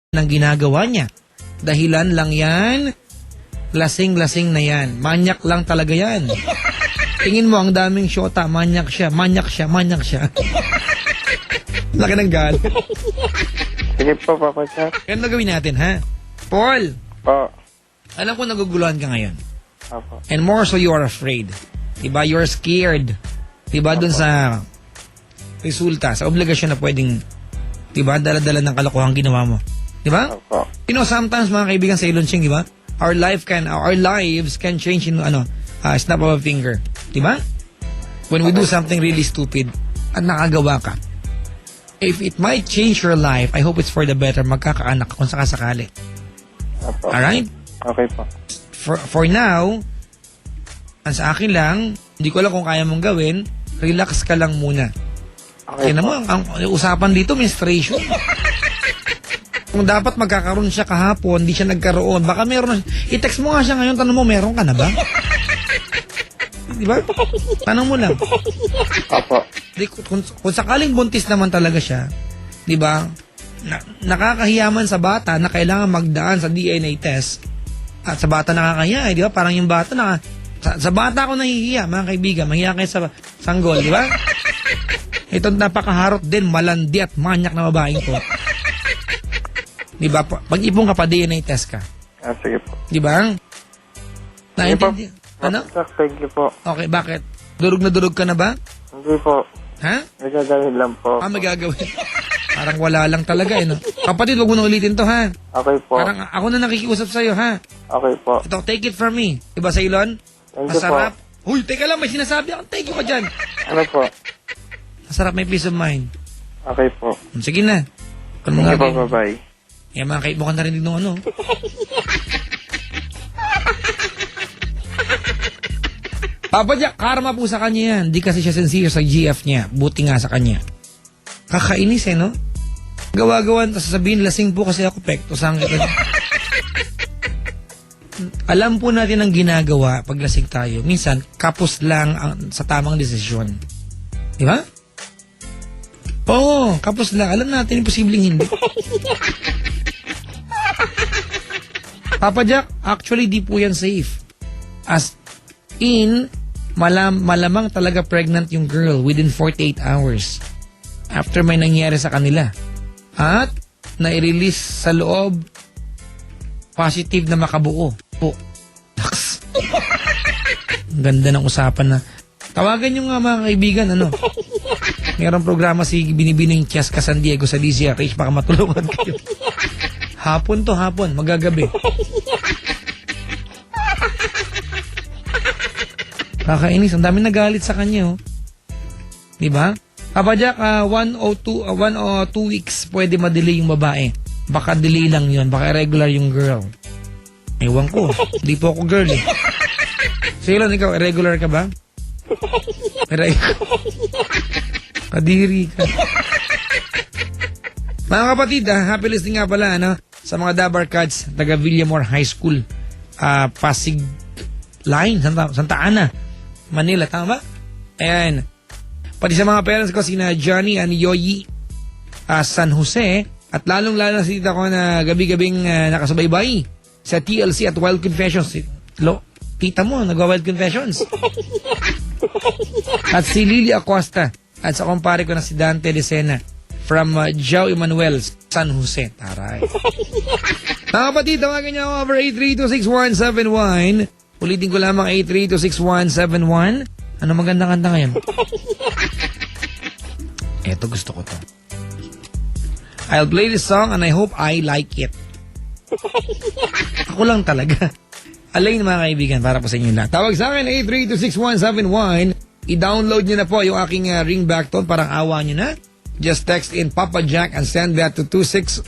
ng ginagawa niya. Dahilan lang yan, lasing-lasing na yan. Manyak lang talaga yan. Tingin mo, ang daming syota, manyak siya. Laki ng galit. Sige po, Papa Jack. Ganun na gawin natin, ha? Paul, Po. alam ko naguguluhan ka ngayon. Opo. And more so you are afraid. Diba? You're scared. Diba? Dun sa resulta, sa obligasyon na pwedeng, diba? Dala-dala ng kalokohan ginawa mo. Diba? Opo. You know, sometimes mga kaibigan sa Ilonching, diba? Our lives can change in snap of a finger. Diba? When we do something really stupid at nakagawa ka. If it might change your life, I hope it's for the better. Magkakaanak kung sakasakali. Opo. Alright? Okay po. For now, ang sa akin lang, hindi ko alam kung kaya mong gawin, relax ka lang muna. Okay Kaya po. mo, ang usapan dito, menstruation. Kung dapat magkakaroon siya kahapon, hindi siya nagkaroon, baka meron na, i-text mo nga siya ngayon, tanong mo, meron ka na ba? Diba? Tanong mo lang. Opo. Kung sakaling buntis naman talaga siya, diba? Nakakahiyaman sa bata na kailangan magdaan sa DNA test. At sa bata nakakahiya, di ba? Parang yung bata sa bata ako nahihiya, mga kaibigan. Mahiya kayo sa sanggol, di ba? Ito napakaharot din, malandi at manyak na babaeng ko. Di ba? Pag-ipon ka pa, DNA test ka. Sige po. Di ba? Naintindi? Papa Ano? Jack, thank you po. Okay, bakit? Durog na durog ka na ba? Hindi po. Ha? Nagagawin lang po. Magagawin. Parang wala lang talaga, eh, no? Kapatid, wag mo na ulitin to, ha? Okay po. Parang ako na nakikiusap sa'yo, ha? Okay po. Ito, take it from me. Diba, Ceylon? Thank you Masarap. Uy, teka lang, may sinasabi ako. Thank you ka dyan. Ano po? Masarap, may peace of mind. Okay po. Sige na. Thank you po, bye-bye. Eh, mga kaibo ka narinig nung ano. Papa Jack, karma po sa kanya yan. Di kasi siya sincere sa GF niya. Buti nga sa kanya. Kakainis, no? Gawa-gawan, tapos sasabihin, lasing po kasi ako, pekto. Saan kita? Alam po natin ang ginagawa pag lasing tayo. Minsan, kapos lang sa tamang desisyon. Di ba? Oo, kapos lang. Alam natin, imposibleng hindi. Papa Jack, actually, di po yan safe. As in, malamang talaga pregnant yung girl within 48 hours after may nangyari sa kanila. At, nai-release sa loob, positive na makabuo. Po. Taks. Ang ganda ng usapan na. Tawagan nyo nga mga kaibigan, ano? Mayroong programa si Binibining Chas ka San Diego sa DZRH, baka matulungan kayo. Hapon to, hapon. Magagabi. Kakainis. Ang dami nagalit sa kanya, oh. Diba? Papa Jack, 1 or 2 weeks pwede ma-delay yung babae. Baka delay lang yun. Baka irregular yung girl. Ewan ko. Hindi po ako girl, eh. Ceylon, ikaw, irregular ka ba? Kadiri ka. Mga kapatid, happy listening nga pala, ano? Sa mga Dabar Cats, taga Villamore High School, Pasig Line, Santa Ana, Manila, tama ba? Ayan. Pati sa mga parents ko, sina Johnny and Yoyi, San Jose, at lalong-lalo si tita ko na gabi-gabing nakasubaybay sa TLC at Wild Confessions. Tita mo, nagwa-Wild Confessions. At si Lily Acosta, at sa kumpare ko na si Dante Decena, from Joe Emanuel, San Jose. Taray. Mga kapatid, tawagan niyo ako over 8326171. Ulitin ko lamang 8326171. Ano magandang kanta ngayon? Eto, gusto ko to. I'll play this song and I hope I like it. Ako lang talaga. Alain mga kaibigan, para po sa inyo lahat. Tawag sa akin, 8326171. I-download nyo na po yung aking ringback tone. Parang awa nyo na. Just text in Papa Jack and send that to 2600.